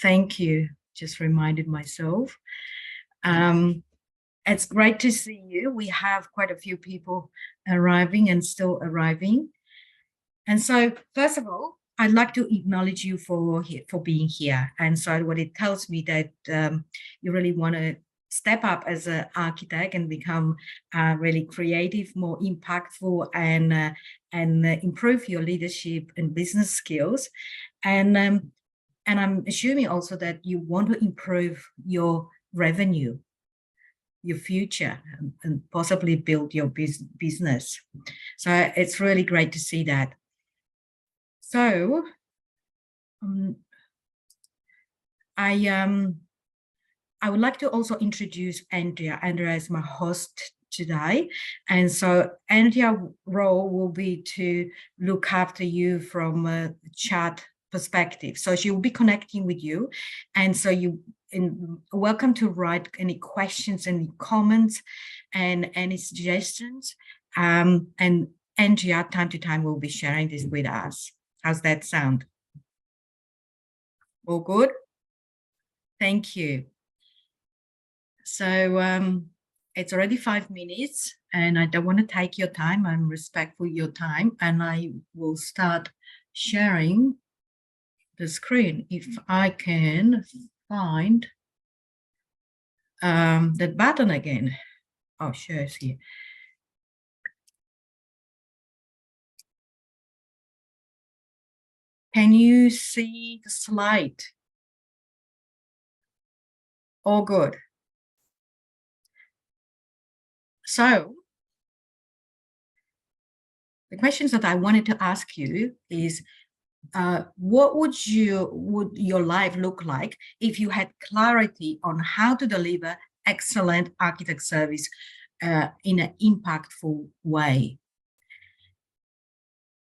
Thank you. Just reminded myself. It's great to see you. We have quite a few people arriving and still arriving. And so, first of all, I'd like to acknowledge you for being here. And so what it tells me that you really want to step up as an architect and become really creative, more impactful, and improve your leadership and business skills. And I'm assuming also that you want to improve your revenue, your future, and possibly build your business. So it's really great to see that. So I would like to also introduce Andrea. Andrea is my host today. And so Andrea's role will be to look after you from a chat perspective. So she will be connecting with you. And so welcome to write any questions, any comments, and any suggestions. And Andrea, time to time, will be sharing this with us. How's that sound? All good? Thank you. So it's already 5 minutes and I don't want to take your time. I'm respectful of your time, and I will start sharing the screen. If I can find that button again. Oh, sure, it's here. Can you see the slide? All good. So the questions that I wanted to ask you is, what would your life look like if you had clarity on how to deliver excellent architect service in an impactful way?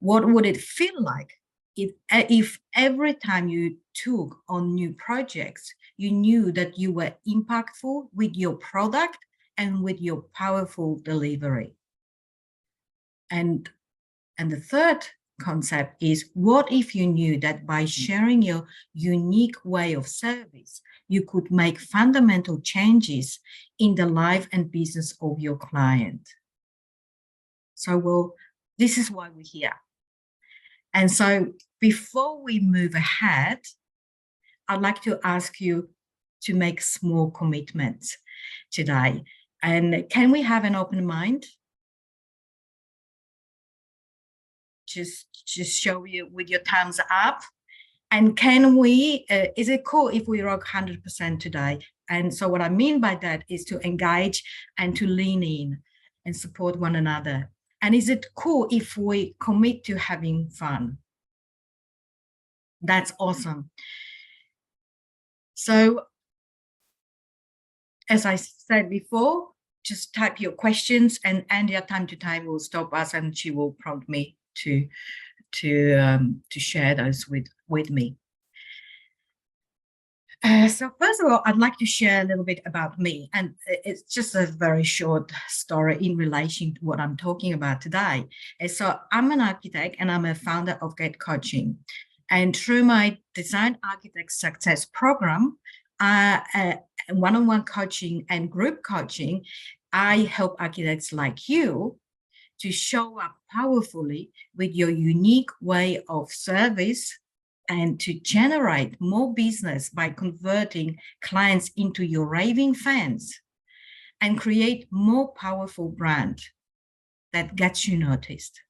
What would it feel like if every time you took on new projects, you knew that you were impactful with your product and with your powerful delivery? And the third concept is, what if you knew that by sharing your unique way of service, you could make fundamental changes in the life and business of your client? So, well, this is why we're here. And so before we move ahead, I'd like to ask you to make small commitments today. And can we have an open mind? Just show you with your thumbs up. And can we, is it cool if we rock 100% today? And so what I mean by that is to engage and to lean in and support one another. And is it cool if we commit to having fun? That's awesome. So as I said before, just type your questions, and Andrea time to time will stop us and she will prompt me to share those with me. So first of all, I'd like to share a little bit about me, and it's just a very short story in relation to what I'm talking about today. And so I'm an architect and I'm a founder of Get Coaching. And through my Design Architect Success Program, one-on-one coaching and group coaching, I help architects like you to show up powerfully with your unique way of service and to generate more business by converting clients into your raving fans and create more powerful brand that gets you noticed.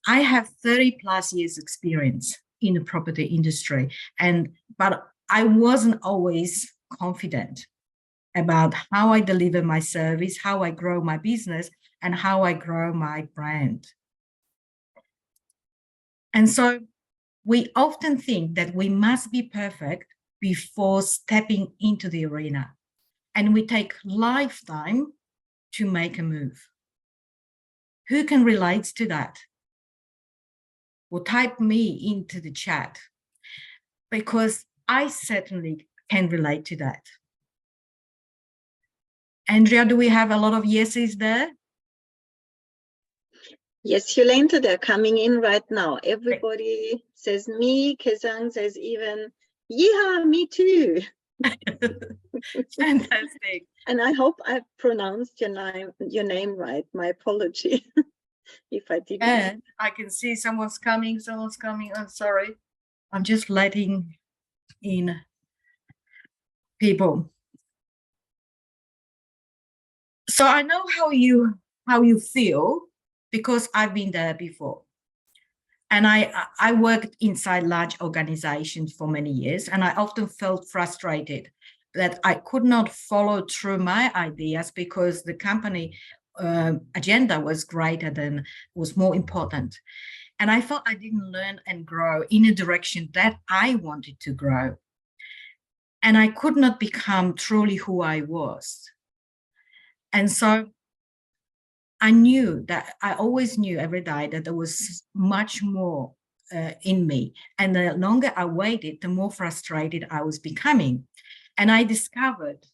I have 30 plus years experience in the property industry, but I wasn't always confident about how I deliver my service, how I grow my business, and how I grow my brand. And so we often think that we must be perfect before stepping into the arena, and we take lifetime to make a move. Who can relate to that? Well, type me into the chat, because I certainly can relate to that. Andrea, do we have a lot of yeses there? Yes, Yolanda, they're coming in right now. Everybody says me. Kezang says even Yeah, me too. Fantastic. And I hope I pronounced your name right. My apology if I didn't. And I can see someone's coming. I'm sorry. I'm just letting in people. So I know how you feel because I've been there before. And I worked inside large organizations for many years, and I often felt frustrated that I could not follow through my ideas because the company agenda was more important. And I felt I didn't learn and grow in a direction that I wanted to grow. And I could not become truly who I was. And so I always knew every day that there was much more in me. And the longer I waited, the more frustrated I was becoming. And I discovered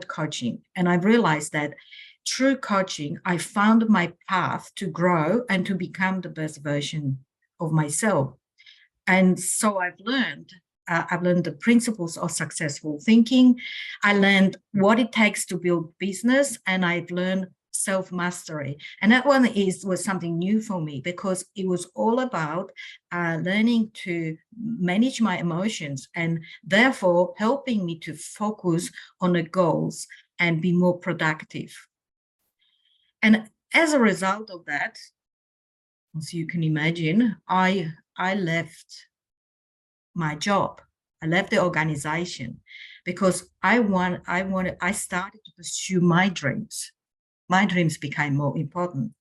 coaching, and I realized that through coaching, I found my path to grow and to become the best version of myself. And so I've learned the principles of successful thinking. I learned what it takes to build business, and I've learned self-mastery. And that one was something new for me because it was all about learning to manage my emotions and therefore helping me to focus on the goals and be more productive. And as a result of that, as you can imagine, I left my job. I left the organization because I started to pursue my dreams. My dreams became more important.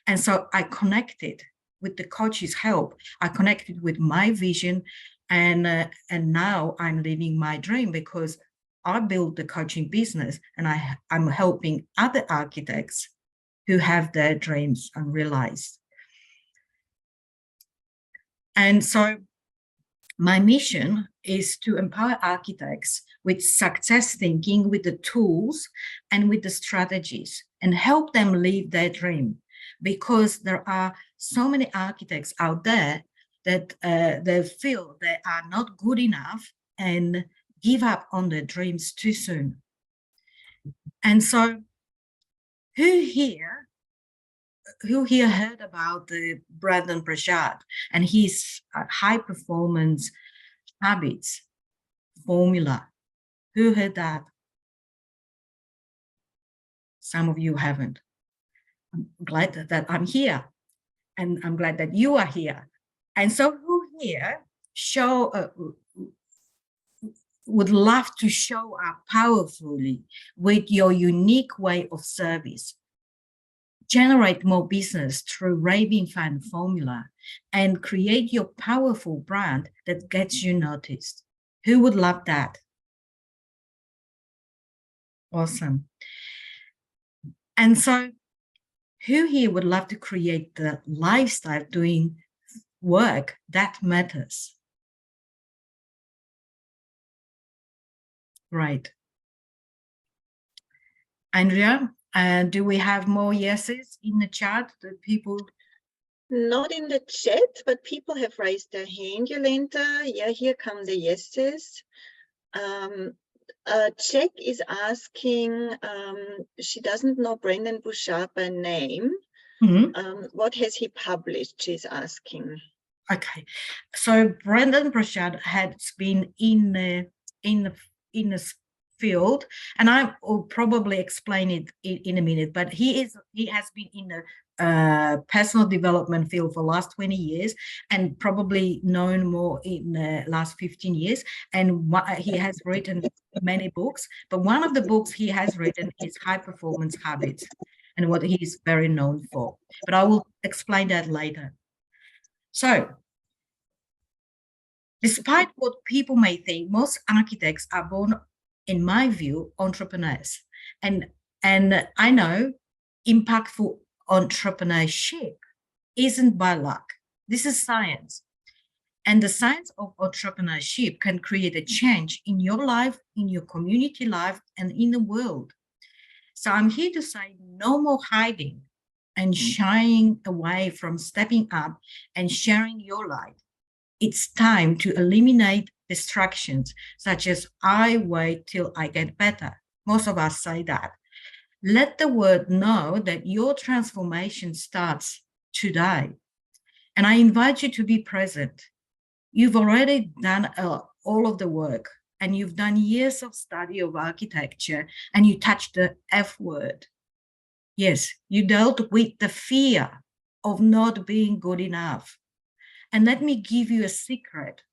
And so I connected with the coach's help. I connected with my vision, and now I'm living my dream because I built the coaching business, and I'm helping other architects who have their dreams unrealized. And so my mission is to empower architects with success thinking, with the tools and with the strategies, and help them live their dream. Because there are so many architects out there that they feel they are not good enough and give up on their dreams too soon. And so who here heard about the Brendon Burchard and his high performance habits formula? Who heard that? Some of you haven't. I'm glad that I'm here, and I'm glad that you are here. And so who here would love to show up powerfully with your unique way of service, generate more business through Raving Fans Formula, and create your powerful brand that gets you noticed? Who would love that? Awesome. And so who here would love to create the lifestyle doing work that matters? Right. Andrea, do we have more yeses in the chat? The people? Not in the chat, but people have raised their hand, Jolenta. Yeah, here come the yeses. Jack is asking, she doesn't know Brendon Burchard by name. Mm-hmm. What has he published, she's asking. Okay, so Brendon Burchard has been in the field, and I will probably explain it in a minute, but he has been in the personal development field for the last 20 years and probably known more in the last 15 years. And he has written many books, but one of the books he has written is High Performance Habits, and what he is very known for. But I will explain that later. So, despite what people may think, most architects are born, in my view, entrepreneurs. And I know impactful entrepreneurship isn't by luck. This is science. And the science of entrepreneurship can create a change in your life, in your community life, and in the world. So I'm here to say no more hiding and shying away from stepping up and sharing your light. it's time to eliminate distractions, such as I wait till I get better. Most of us say that. Let the world know that your transformation starts today. And I invite you to be present. You've already done all of the work, and you've done years of study of architecture, and you touched the F word. Yes, you dealt with the fear of not being good enough. And let me give you a secret,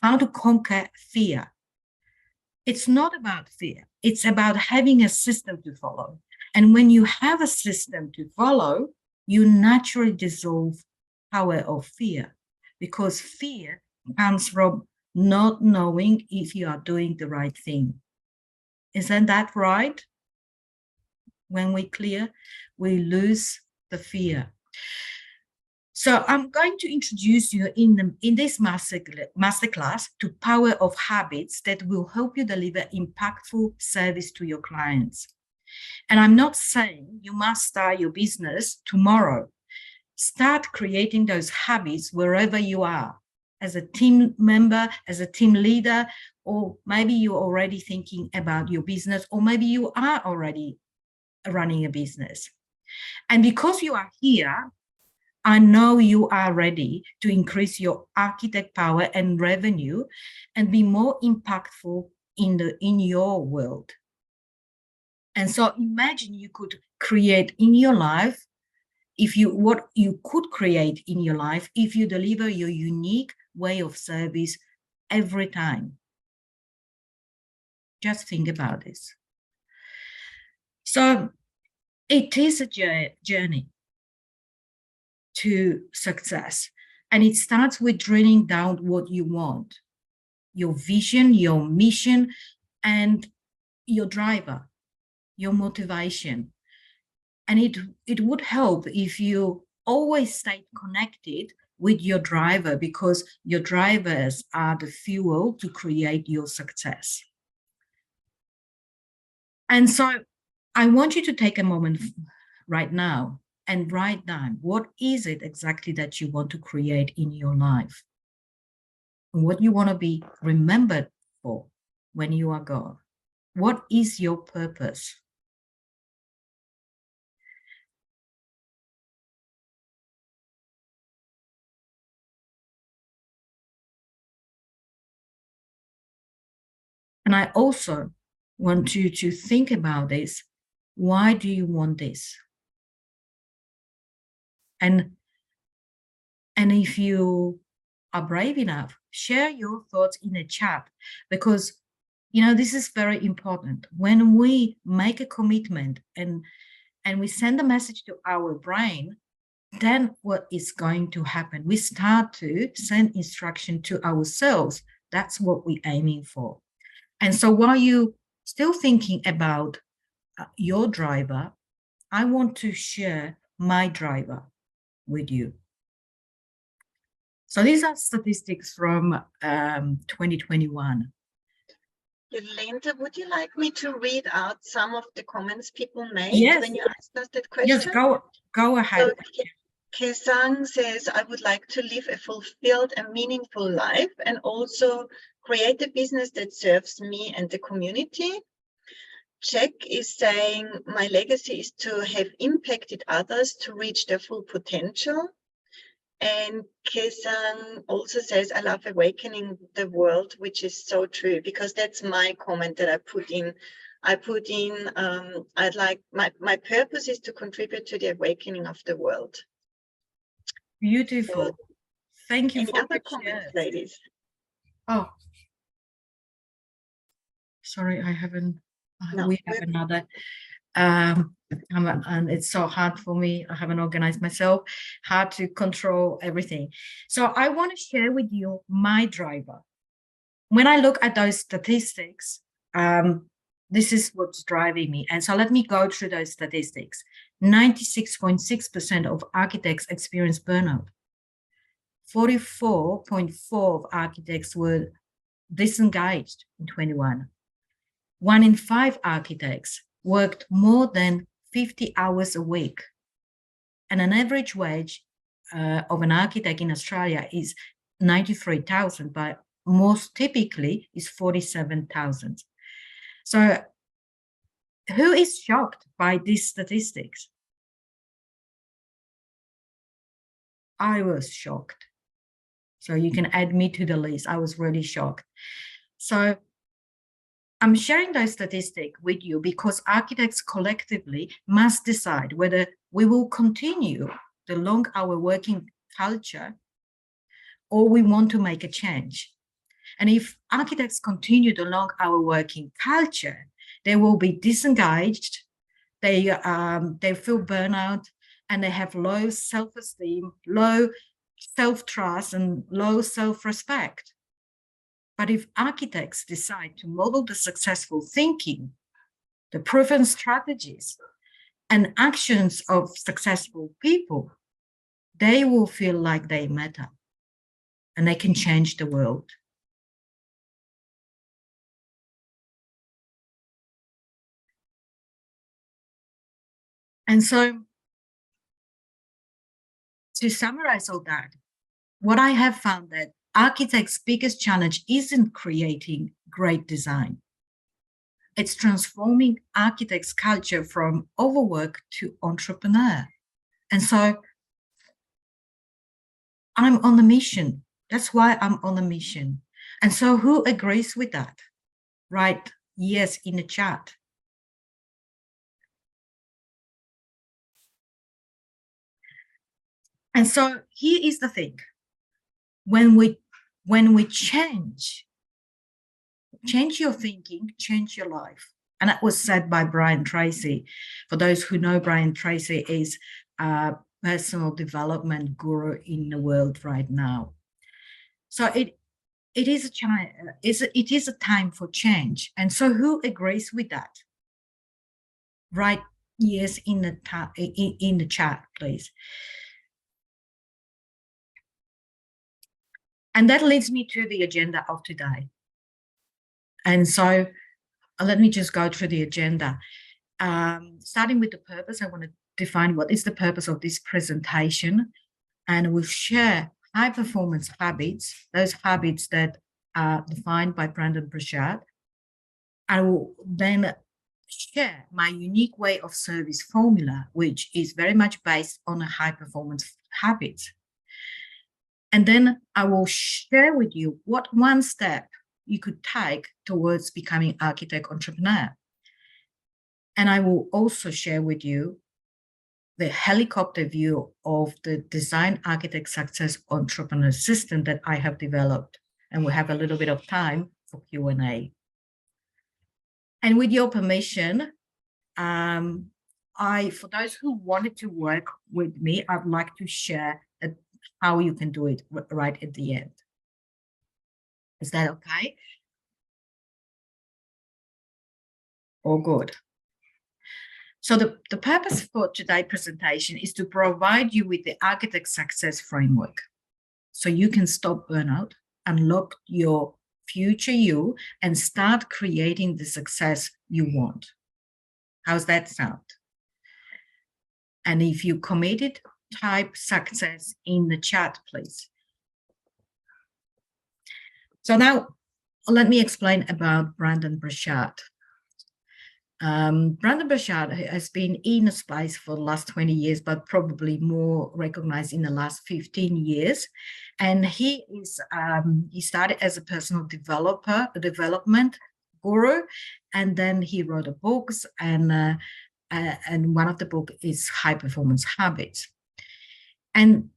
how to conquer fear. It's not about fear. It's about having a system to follow. And when you have a system to follow, you naturally dissolve power of fear, because fear comes from not knowing if you are doing the right thing. Isn't that right? When we clear, we lose the fear. So I'm going to introduce you in this masterclass to power of habits that will help you deliver impactful service to your clients. And I'm not saying you must start your business tomorrow. Start creating those habits wherever you are, as a team member, as a team leader, or maybe you're already thinking about your business, or maybe you are already running a business. And because you are here, I know you are ready to increase your architect power and revenue and be more impactful in your world. And so imagine you could create in your life, what you could create in your life if you deliver your unique way of service every time. Just think about this. So it is a journey to success, and it starts with drilling down what you want, your vision, your mission, and your driver, your motivation. And it would help if you always stay connected with your driver, because your drivers are the fuel to create your success. And so I want you to take a moment right now and write down, what is it exactly that you want to create in your life? And what you want to be remembered for when you are gone? What is your purpose? And I also want you to think about this. Why do you want this? And if you are brave enough, share your thoughts in the chat, because this is very important. When we make a commitment and we send a message to our brain, then what is going to happen? We start to send instruction to ourselves. That's what we're aiming for. And so while you're still thinking about your driver, I want to share my driver with you. So these are statistics from 2021. Jolenta, would you like me to read out some of the comments people made when you asked us that question? Yes, go ahead. So, Kesang says, I would like to live a fulfilled and meaningful life and also create a business that serves me and the community. Jack is saying, my legacy is to have impacted others to reach their full potential. And Kesang also says, I love awakening the world, which is so true, because that's my comment that I put in. I'd like, my purpose is to contribute to the awakening of the world. Beautiful. So, thank you for other comments, ladies. Oh, sorry, I haven't. We have another. And it's so hard for me. I haven't organized myself, hard to control everything. So I want to share with you my driver. When I look at those statistics, this is what's driving me. And so let me go through those statistics. 96.6% of architects experience burnout. 44.4% of architects were disengaged in 21. 1 in 5 architects worked more than 50 hours a week, and an average wage of an architect in Australia is 93,000, but most typically is 47,000. So who is shocked by these statistics? I was shocked. So you can add me to the list. I was really shocked. So I'm sharing those statistics with you because architects collectively must decide whether we will continue the long hour working culture or we want to make a change. And if architects continue the long hour working culture, they will be disengaged, they feel burnout, and they have low self-esteem, low self-trust, and low self-respect. But if architects decide to model the successful thinking, the proven strategies, and actions of successful people, they will feel like they matter and they can change the world. And so, to summarize all that, what I have found that architects' biggest challenge isn't creating great design. It's transforming architects' culture from overwork to entrepreneur. And so I'm on a mission. That's why I'm on a mission. And so who agrees with that? Write yes in the chat. And so here is the thing. When we change your thinking, change your life. And that was said by Brian Tracy. For those who know, Brian Tracy is a personal development guru in the world right now. So it is a time for change. And so who agrees with that? Write yes in the chat, please. And that leads me to the agenda of today. And so let me just go through the agenda. Starting with the purpose, I want to define what is the purpose of this presentation. And we'll share high performance habits, those habits that are defined by Brendon Burchard. I will then share my unique way of service formula, which is very much based on a high performance habits. And then I will share with you what one step you could take towards becoming architect entrepreneur. And I will also share with you the helicopter view of the design architect success entrepreneur system that I have developed. And we'll have a little bit of time for Q&A. And with your permission, for those who wanted to work with me, I'd like to share how you can do it right at the end. Is that okay? All good. So the purpose for today's presentation is to provide you with the architect success framework so you can stop burnout, unlock your future you, and start creating the success you want. How's that sound? And if you committed, type success in the chat, please. So now let me explain about Brendon Burchard. Brendon Burchard has been in the space for the last 20 years, but probably more recognized in the last 15 years. And he started as a personal development guru, and then he wrote books, and one of the books is High Performance Habits.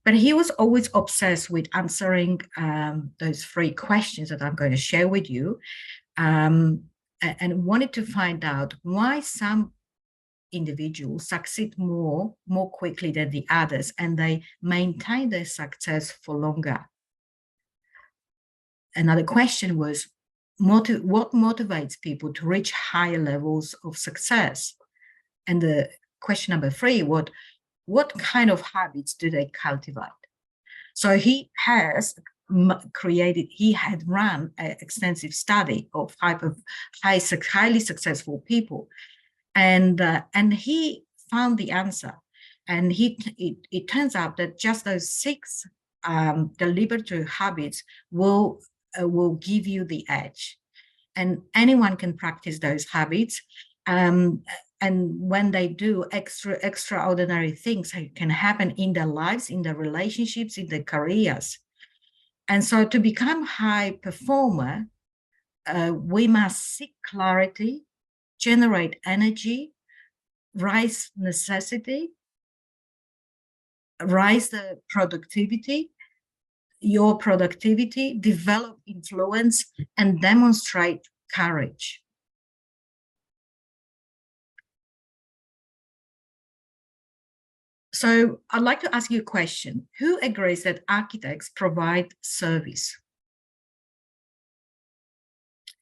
But he was always obsessed with answering those 3 questions that I'm going to share with you, and wanted to find out why some individuals succeed more quickly than the others, and they maintain their success for longer. Another question was, what motivates people to reach higher levels of success? And the question number 3, what kind of habits do they cultivate? So he had run an extensive study of highly successful people, and he found the answer. And it turns out that just those 6 deliberate habits will give you the edge. And anyone can practice those habits. And when they do, extraordinary things can happen in their lives, in their relationships, in their careers. And so to become high performer, we must seek clarity, generate energy, rise necessity, rise the productivity, your productivity, develop influence, and demonstrate courage. So I'd like to ask you a question. Who agrees that architects provide service?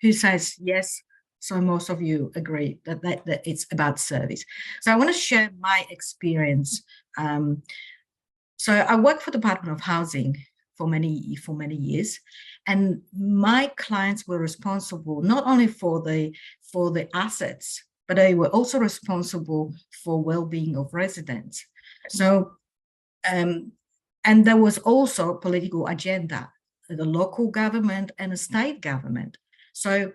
Who says yes? So most of you agree that it's about service. So I want to share my experience. So I worked for the Department of Housing for many years, and my clients were responsible not only for the assets, but they were also responsible for well-being of residents. So, and there was also a political agenda, the local government and the state government. So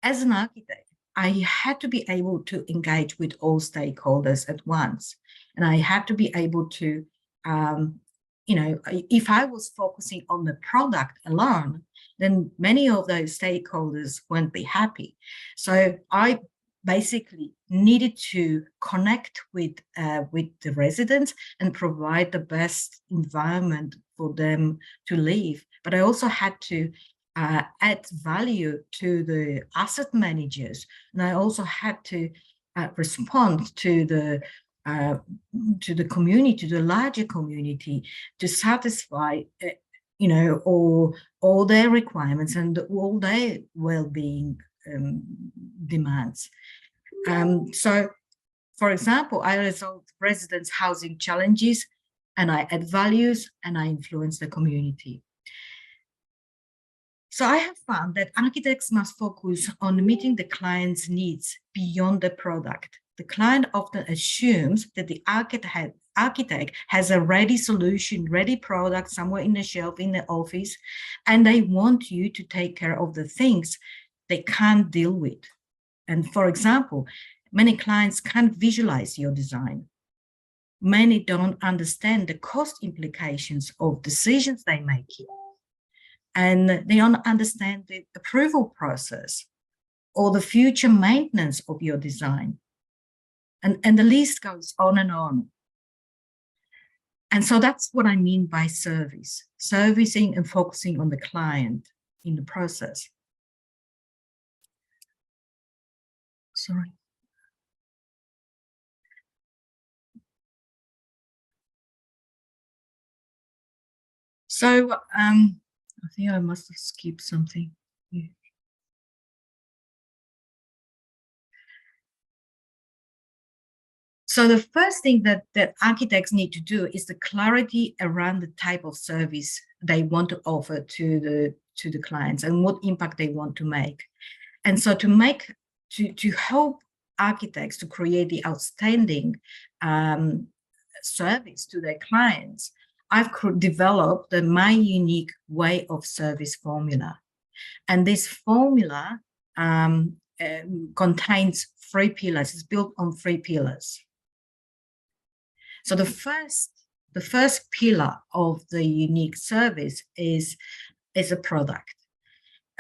as an architect, I had to be able to engage with all stakeholders at once. And I had to be able to, you know, if I was focusing on the product alone, then many of those stakeholders won't be happy. So I basically needed to connect with the residents and provide the best environment for them to live. But I also had to add value to the asset managers, and I also had to respond to the community, to the larger community, to satisfy, you know, all their requirements and all their well-being demands. So, for example, I resolve residents' housing challenges, and I add values, and I influence the community. So I have found that architects must focus on meeting the client's needs beyond the product. The client often assumes that the architect has a ready solution, ready product somewhere in the shelf in the office, and they want you to take care of the things they can't deal with. And for example, many clients can't visualize your design. Many don't understand the cost implications of decisions they make here. And they don't understand the approval process or the future maintenance of your design. And the list goes on and on. And so that's what I mean by service, servicing and focusing on the client in the process. Sorry. So I think I must have skipped something. Yeah. So the first thing that architects need to do is the clarity around the type of service they want to offer to the clients and what impact they want to make. And so to help architects to create the outstanding service to their clients, I've developed my unique way of service formula. And this formula contains 3 pillars. It's built on 3 pillars. So the first pillar of the unique service is a product,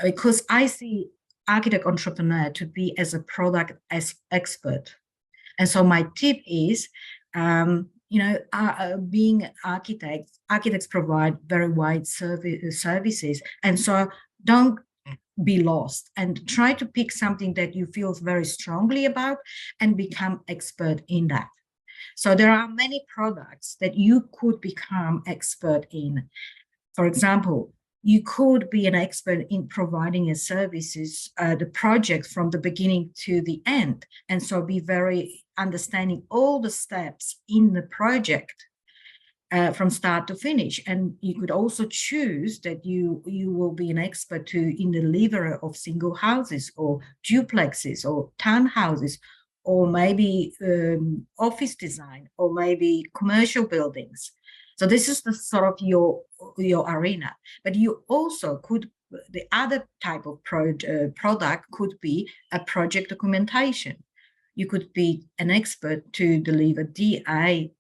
because I see architect entrepreneur to be as a product as expert. And so my tip is, you know, being architects provide very wide services. And so don't be lost and try to pick something that you feel very strongly about and become expert in that. So there are many products that you could become expert in. For example, you could be an expert in providing a services, the project from the beginning to the end. And so be very understanding all the steps in the project from start to finish. And you could also choose that you will be an expert in the delivery of single houses or duplexes or townhouses or maybe office design, or maybe commercial buildings. So this is the sort of your arena. But you also could, the other type of product could be a project documentation. You could be an expert to deliver DA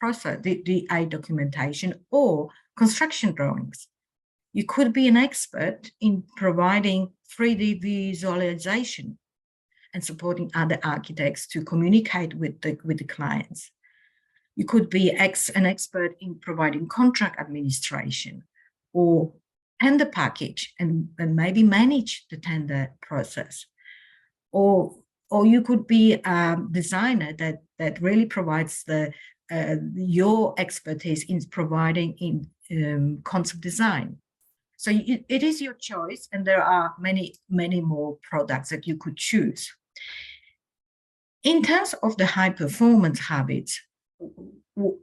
process, DA documentation, or construction drawings. You could be an expert in providing 3D visualization and supporting other architects to communicate with the clients. You could be an expert in providing contract administration or tender package and maybe manage the tender process. Or you could be a designer that really provides your expertise in providing in concept design. So it is your choice, and there are many more products that you could choose. In terms of the high performance habits,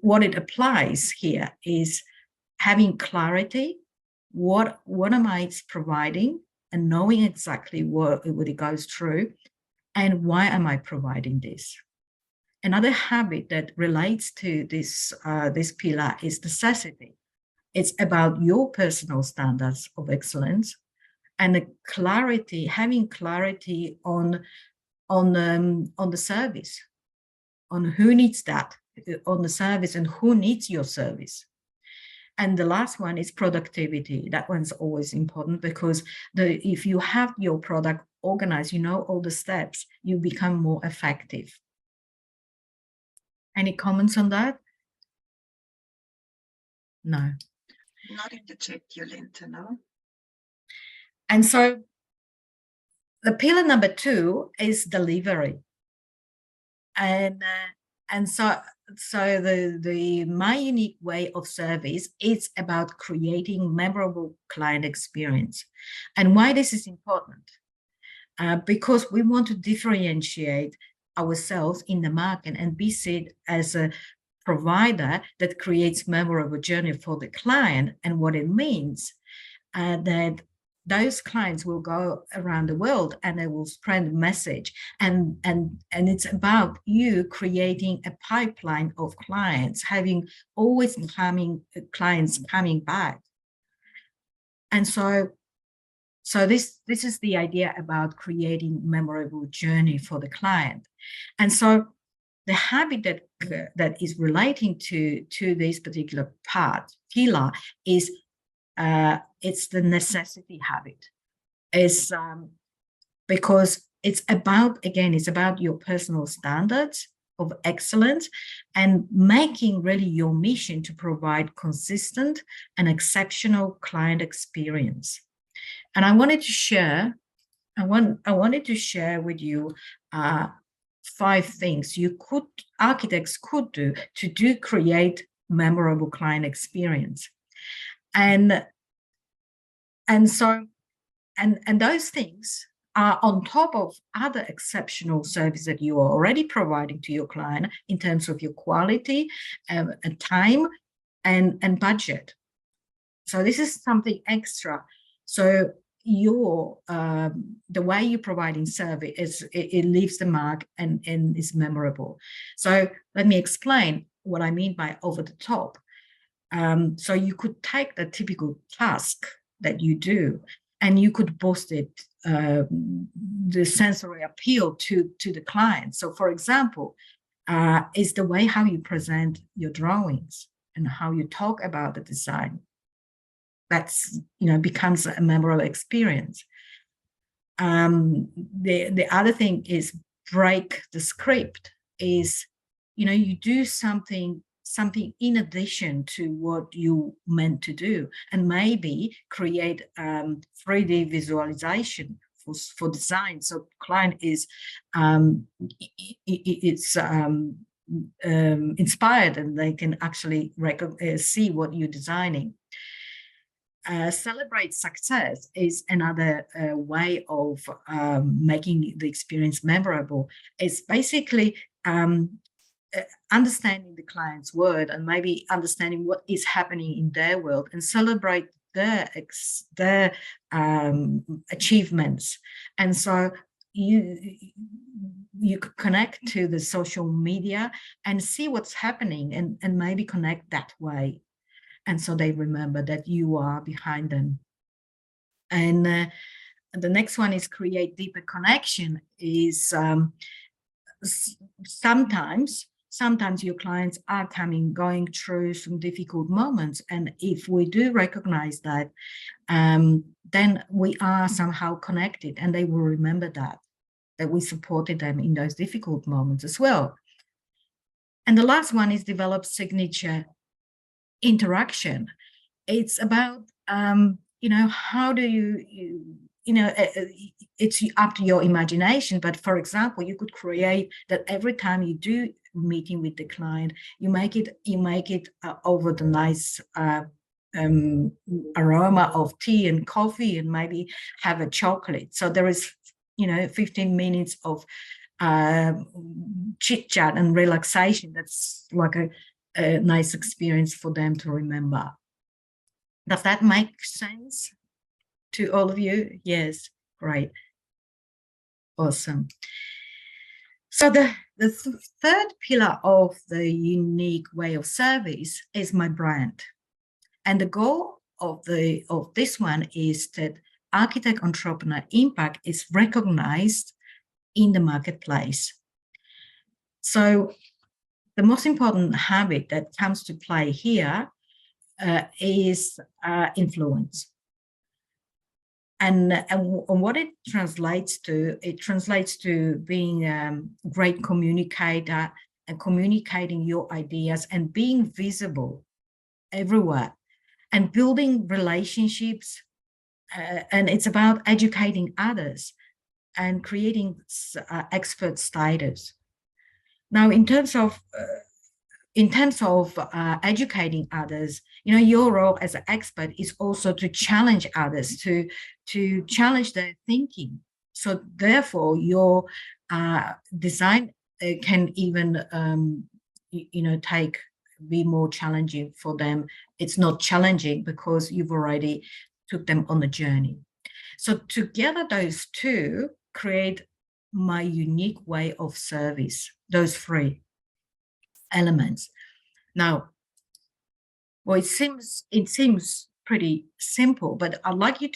what it applies here is having clarity. What am I providing, and knowing exactly what it goes through, and why am I providing this? Another habit that relates to this pillar is necessity. It's about your personal standards of excellence, and the clarity, having clarity on the service, on who needs that, on the service, and who needs your service. And the last one is productivity. That one's always important, because if you have your product organized, you know all the steps, you become more effective. Any comments on that? No. Not in the chat, Jolenta, no. And so the pillar number 2 is delivery. And so my unique way of service is about creating memorable client experience. And why this is important? Because we want to differentiate ourselves in the market and be seen as a provider that creates memorable journey for the client. And what it means that those clients will go around the world and they will spread the message, and it's about you creating a pipeline of clients, having always clients coming back. And so this is the idea about creating memorable journey for the client. And so the habit that is relating to this particular pillar is it's the necessity habit. It's because it's about, again, it's about your personal standards of excellence and making really your mission to provide consistent and exceptional client experience. And I wanted to share with you 5 things architects could do to create memorable client experience. And those things are on top of other exceptional service that you are already providing to your client in terms of your quality, and time, and budget. So this is something extra. So the way you're providing service it leaves the mark and is memorable. So let me explain what I mean by over the top. So you could take the typical task that you do, and you could boost it, the sensory appeal to the client. So, for example, is the way how you present your drawings and how you talk about the design. That's, becomes a memorable experience. The other thing is break the script. Is, you do something in addition to what you meant to do, and maybe create 3D visualization for design. So client is inspired, and they can actually see what you're designing. Celebrate success is another way of making the experience memorable. It's basically understanding the client's world and maybe understanding what is happening in their world, and celebrate their achievements. And so you could connect to the social media and see what's happening and maybe connect that way. And so they remember that you are behind them. And the next one is create deeper connection. Is sometimes your clients are going through some difficult moments, and if we do recognize that, then we are somehow connected, and they will remember that we supported them in those difficult moments as well. And the last one is develop signature interaction. It's about how do you it's up to your imagination, but for example, you could create that every time you do meeting with the client, you make it over the nice aroma of tea and coffee, and maybe have a chocolate. So there is 15 minutes of chit chat and relaxation. That's like a nice experience for them to remember. Does that make sense to all of you? Yes, great. Awesome. So the third pillar of the unique way of service is my brand. And the goal of this one is that architect entrepreneur impact is recognized in the marketplace. So the most important habit that comes to play here is influence. And what it translates to being a great communicator and communicating your ideas and being visible everywhere and building relationships. And it's about educating others and creating expert status. Now, in terms of educating others, your role as an expert is also to challenge others, to challenge their thinking. So therefore, your design can even, be more challenging for them. It's not challenging because you've already took them on the journey. So together, those two create my unique way of service, those three elements. Now, well, it seems pretty simple, but I'd like you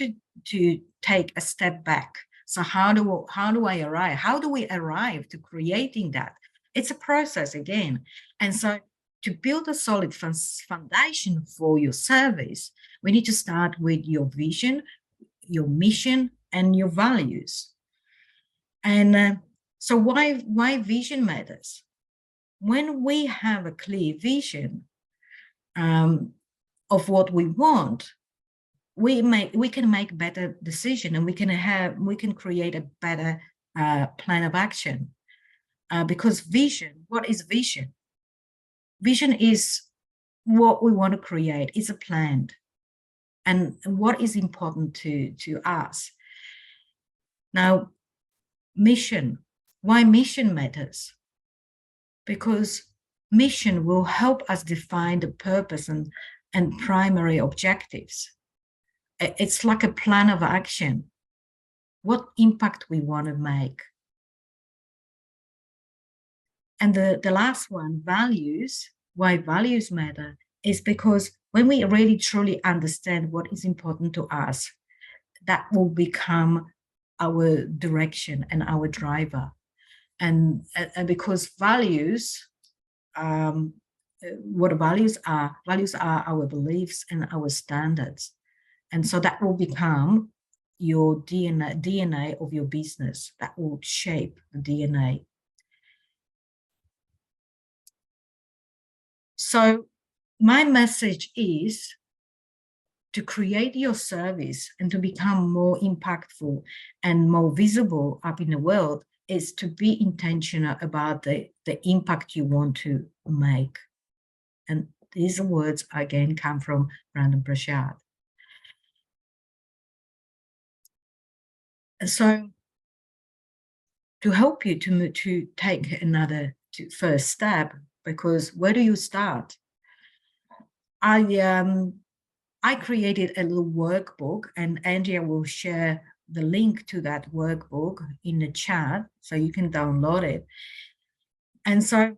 to take a step back. So how do I arrive? How do we arrive to creating that? It's a process again. And so to build a solid foundation for your service, we need to start with your vision, your mission, and your values. And so why vision matters? When we have a clear vision of what we want, we can make better decision, and we can create a better plan of action. Because vision, what is vision? Vision is what we want to create. It's a plan, and what is important to us. Now, mission. Why mission matters? Because mission will help us define the purpose and primary objectives. It's like a plan of action, what impact we want to make. And the last one, values. Why values matter is because when we really truly understand what is important to us, that will become our direction and our driver. And because values, what values are our beliefs and our standards. And so that will become your DNA of your business. That will shape the DNA. So my message is to create your service and to become more impactful and more visible up in the world is to be intentional about the impact you want to make. And these words, again, come from Brendon Burchard. So to help you to take another first step, because where do you start? I created a little workbook, and Andrea will share the link to that workbook in the chat so you can download it. And so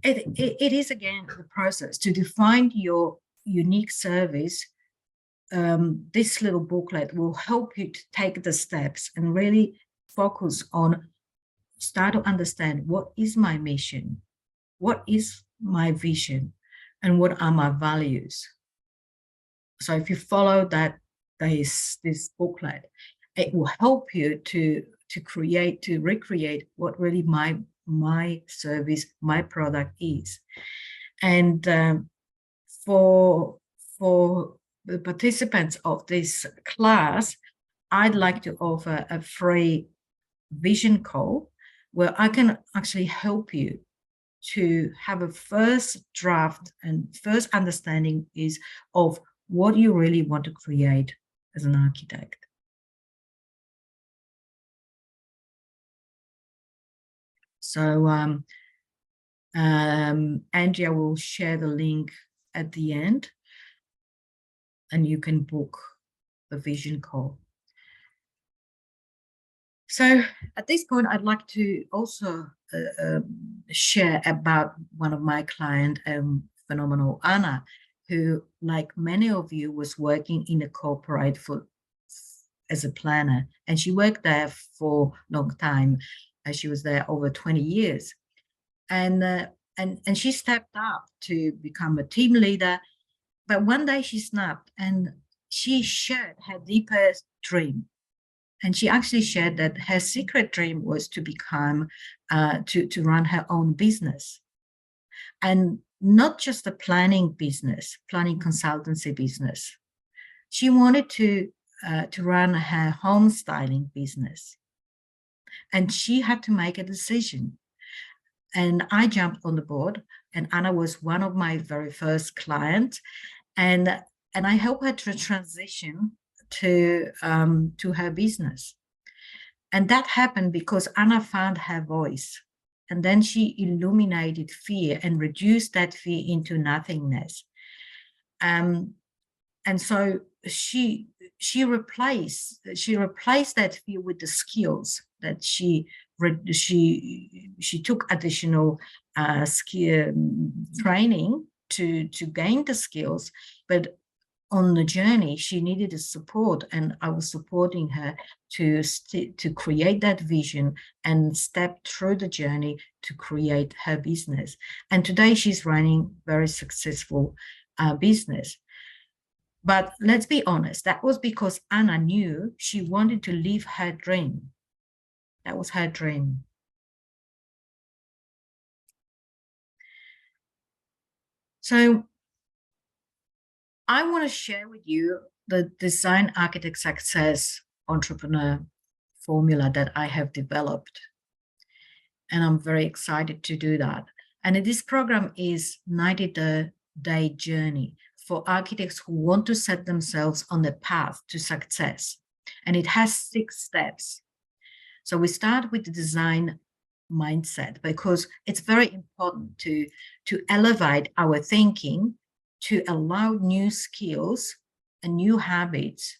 it is, again, the process to define your unique service. This little booklet will help you to take the steps and really focus on, start to understand, what is my mission, what is my vision, and what are my values. So if you follow that, this booklet, it will help you to recreate what really my service, my product is. And for the participants of this class, I'd like to offer a free vision call where I can actually help you to have a first draft and first understanding of what you really want to create as an architect. So Andrea will share the link at the end, and you can book the vision call. So at this point, I'd like to also share about one of my clients, phenomenal Anna, who, like many of you, was working in a corporate as a planner, and she worked there for a long time. She was there over 20 years, and she stepped up to become a team leader. But one day she snapped and she shared her deepest dream. And she actually shared that her secret dream was to become, to run her own business. And not just a planning consultancy business. She wanted to run her home styling business. And she had to make a decision. And I jumped on the board, and Anna was one of my very first clients. And I helped her to transition to her business. And that happened because Anna found her voice. And then she illuminated fear and reduced that fear into nothingness. And so she replaced that fear with the skills that she took additional skill training to gain the skills, but on the journey she needed the support, and I was supporting her to create that vision and step through the journey to create her business. And today she's running very successful business. But let's be honest, that was because Anna knew she wanted to live her dream. That was her dream. So I want to share with you the Design Architect Success Entrepreneur formula that I have developed. And I'm very excited to do that. And this program is 90-day journey for architects who want to set themselves on the path to success. And it has 6 steps. So we start with the design mindset, because it's very important to elevate our thinking, to allow new skills and new habits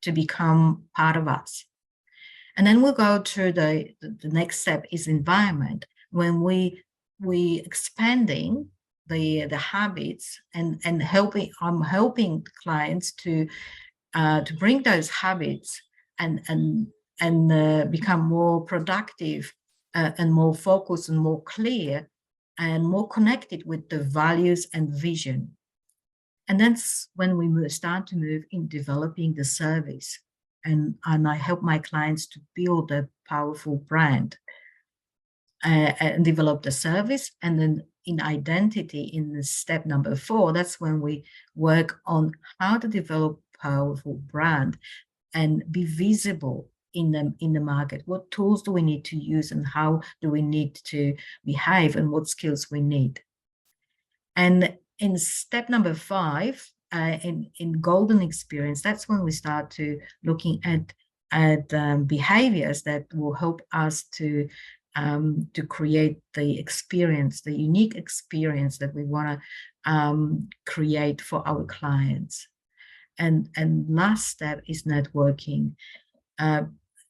to become part of us. And then we'll go to the next step is environment, when we expanding the habits and I'm helping clients to bring those habits and become more productive and more focused and more clear and more connected with the values and vision. And that's when we start to move in developing the service. And I help my clients to build a powerful brand and develop the service. And then in identity, in the step number 4, that's when we work on how to develop powerful brand and be visible in the market. What tools do we need to use, and how do we need to behave, and what skills we need? And in step number 5, in golden experience, that's when we start to looking at behaviors that will help us to create the experience, the unique experience that we want to create for our clients. And last step is networking.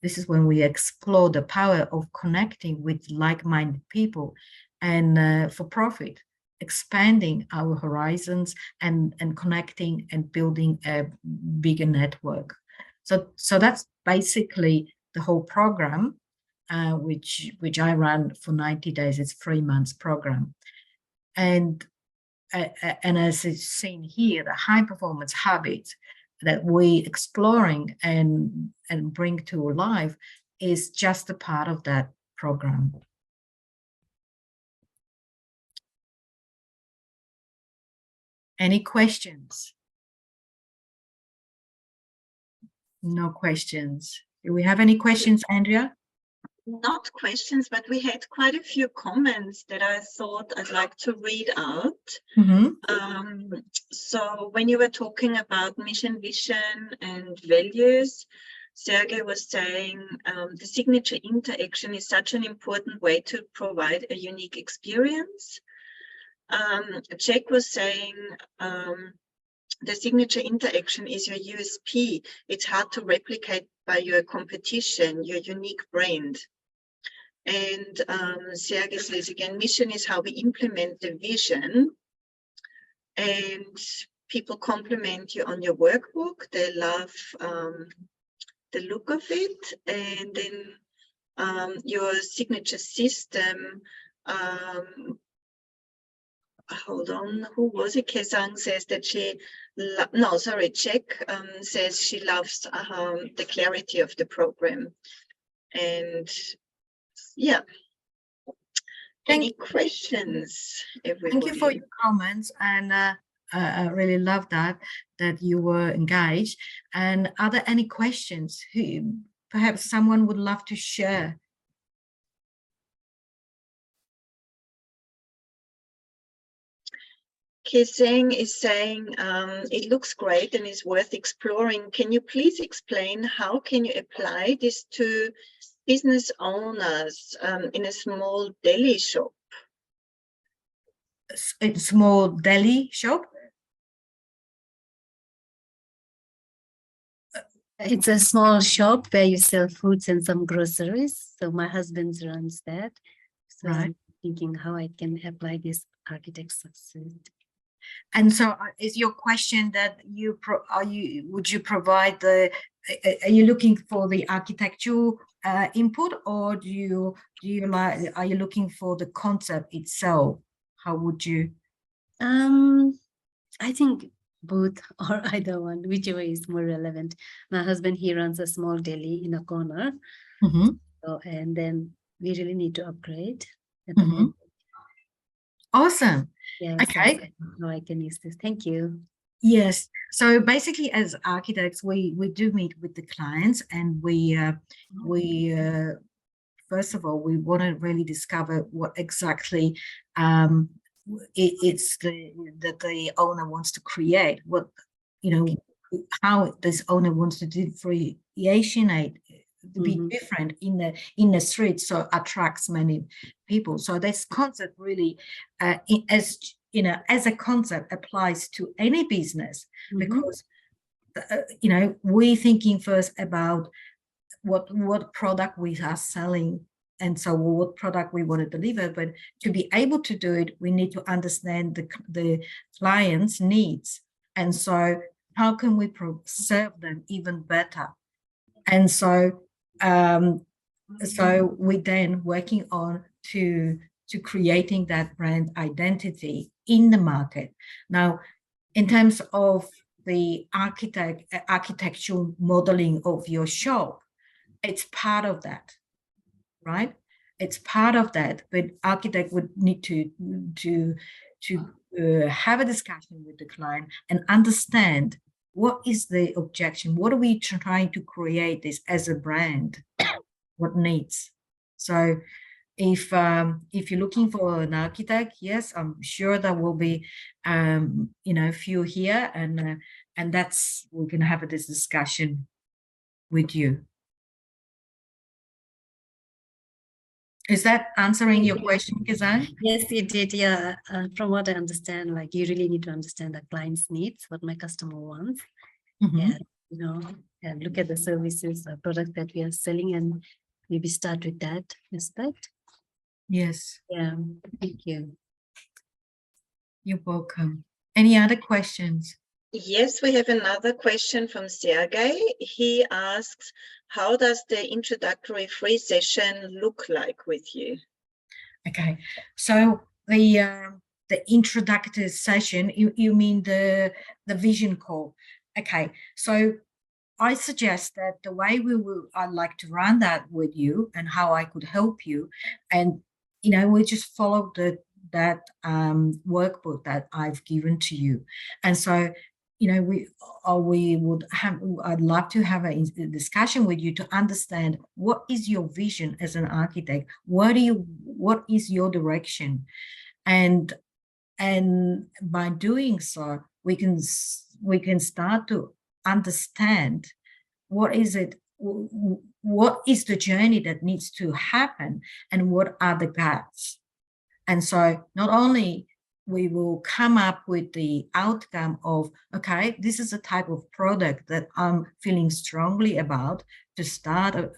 this is when we explore the power of connecting with like-minded people and for profit, expanding our horizons and connecting and building a bigger network. So that's basically the whole program, which I ran for 90 days. It's 3 months program. And as it's seen here, the high performance habits that we exploring and bring to life is just a part of that program. Any questions? No questions. Do we have any questions, Andrea? Not questions, but we had quite a few comments that I thought I'd like to read out. So when you were talking about mission, vision, and values, Sergey was saying the signature interaction is such an important way to provide a unique experience. Jack was saying the signature interaction is your USP. It's hard to replicate by your competition, your unique brand. And Sergey says again, mission is how we implement the vision. And people compliment you on your workbook. They love the look of it. And then your signature system, hold on, who was it? Kezang says that Jack says she loves the clarity of the program. And yeah, any questions, everybody? Thank you for your comments, and I really love that you were engaged. And are there any questions who perhaps someone would love to share? Keseng is saying it looks great and is worth exploring. Can you please explain how can you apply this to business owners in a small deli shop? A small deli shop? It's a small shop where you sell fruits and some groceries. So my husband runs that. So right. I'm thinking how I can apply this architect success. And so is your question that would you provide the, are you looking for the architectural input, or are you looking for the concept itself? How would you? I think both or either one, whichever is more relevant. My husband, he runs a small deli in a corner. So, and then we really need to upgrade at the moment. Awesome. Yeah, okay. So how I can use this. Thank you. Yes. So basically, as architects, we do meet with the clients, and we first of all, we want to really discover what exactly it's that the owner wants to create. What, you know, how this owner wants to differentiate, to be different in the street, so attracts many people. So this concept really, as you know, as a concept applies to any business, because you know, we're thinking first about what product we are selling, and so what product we want to deliver. But to be able to do it, we need to understand the client's needs, and so how can we serve them even better? And so so we then working on to creating that brand identity in the market. Now, in terms of the architectural modeling of your shop, it's part of that, right? It's part of that, but architect would need to have a discussion with the client and understand what is the objection, what are we trying to create this as a brand, what needs. So if you're looking for an architect, yes, I'm sure there will be you know, a few here, and that's, we can have this discussion with you. Is that answering your question, Kezang? Yes, it did. Yeah. From what I understand, like, you really need to understand the client's needs, what my customer wants. Yeah, you know, look at the services or product that we are selling and maybe start with that aspect. Yes. Yeah, thank you. You're welcome. Any other questions? Yes, we have another question from Sergey. He asks, how does the introductory free session look like with you? Okay, so the introductory session, you mean the vision call. Okay, so I suggest that the way I'd like to run that with you and how I could help you, and we just follow that workbook that I've given to you. And so we would have, I'd love to have a discussion with you to understand what is your vision as an architect, what is your direction, and by doing so we can start to understand what is the journey that needs to happen and what are the gaps. And so not only we will come up with the outcome of, okay, this is a type of product that I'm feeling strongly about to start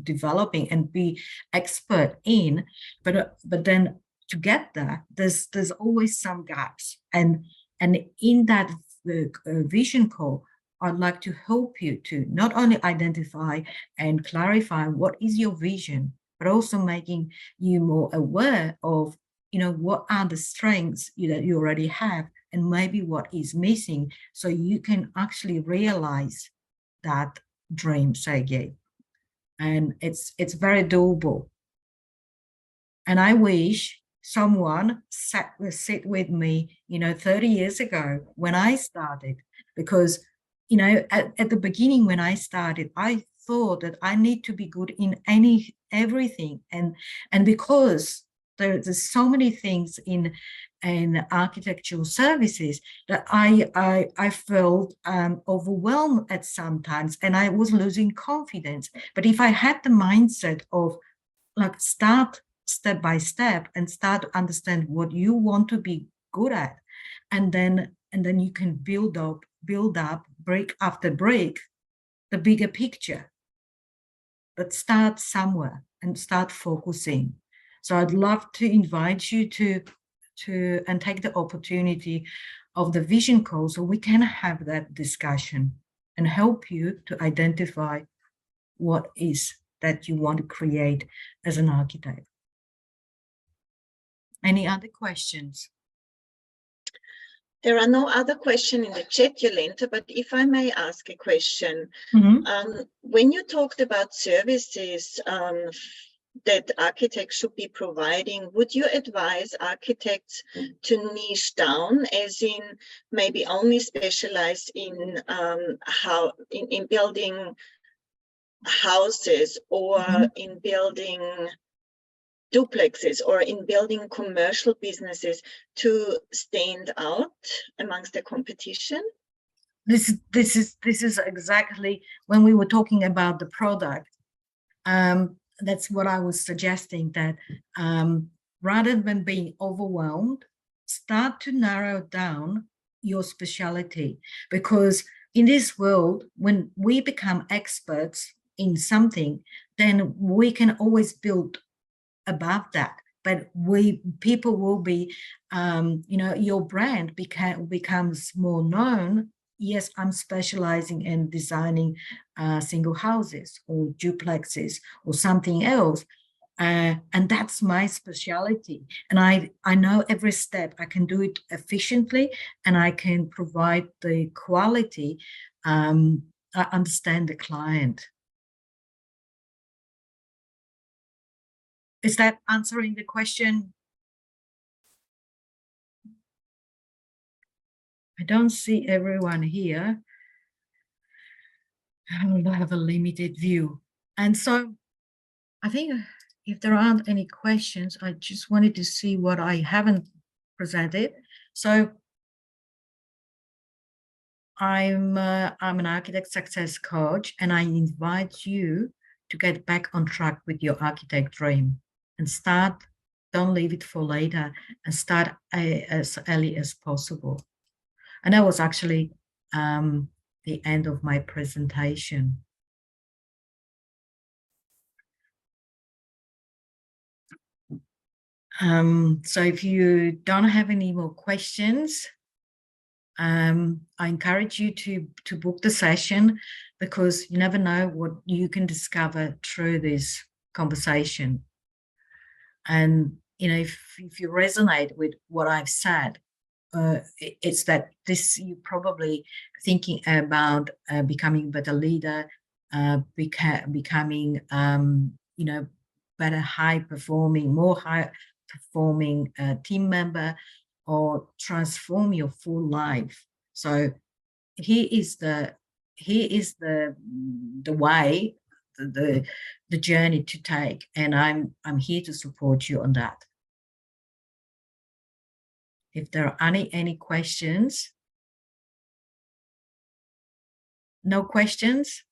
developing and be expert in, but then to get there, there's always some gaps. And in that vision call, I'd like to help you to not only identify and clarify what is your vision, but also making you more aware of what are the strengths that you already have and maybe what is missing, so you can actually realize that dream, Sergey. And it's very doable. And I wish someone sit with me 30 years ago when I started, because at the beginning when I started, I thought that I need to be good in everything, and because there's so many things in architectural services that I felt overwhelmed at sometimes, and I was losing confidence. But if I had the mindset of like start step by step and start to understand what you want to be good at, and then you can build up brick after brick the bigger picture. But start somewhere and start focusing. So I'd love to invite you to and take the opportunity of the vision call so we can have that discussion and help you to identify what is that you want to create as an architect. Any other questions? There are no other questions in the chat, Jolenta, but if I may ask a question. When you talked about services that architects should be providing, would you advise architects to niche down, as in maybe only specialize in in building houses, or in building duplexes, or in building commercial businesses to stand out amongst the competition? This is exactly when we were talking about the product. That's what I was suggesting, that rather than being overwhelmed, start to narrow down your specialty, because in this world, when we become experts in something, then we can always build above that. But people will be, your brand becomes more known. Yes, I'm specializing in designing single houses or duplexes or something else. And that's my specialty. And I know every step I can do it efficiently, and I can provide the quality. I understand the client. Is that answering the question? I don't see everyone here. I have a limited view. And so I think if there aren't any questions, I just wanted to see what I haven't presented. So I'm an architect success coach, and I invite you to get back on track with your architect dream and start. Don't leave it for later, and start as early as possible. And that was actually the end of my presentation. So if you don't have any more questions, I encourage you to book the session, because you never know what you can discover through this conversation. And if you resonate with what I've said, it's that you're probably thinking about becoming a better leader, becoming better more high performing team member, or transform your full life. So here is the way, the journey to take, and I'm here to support you on that. If there are any questions. No questions?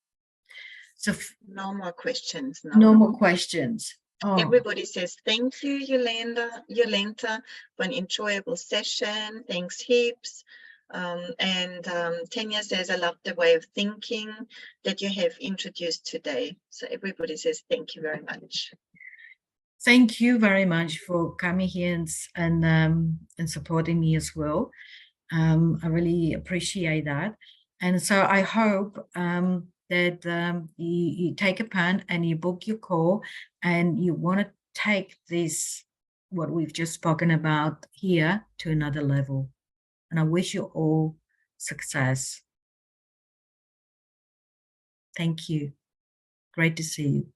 So no more questions. No more questions. Oh. Everybody says thank you, Jolenta, for an enjoyable session. Thanks heaps. And Tanya says, I love the way of thinking that you have introduced today. So everybody says thank you very much. Thank you very much for coming here and supporting me as well. I really appreciate that. And so I hope that you take a pen and you book your call, and you want to take this, what we've just spoken about here, to another level. And I wish you all success. Thank you. Great to see you.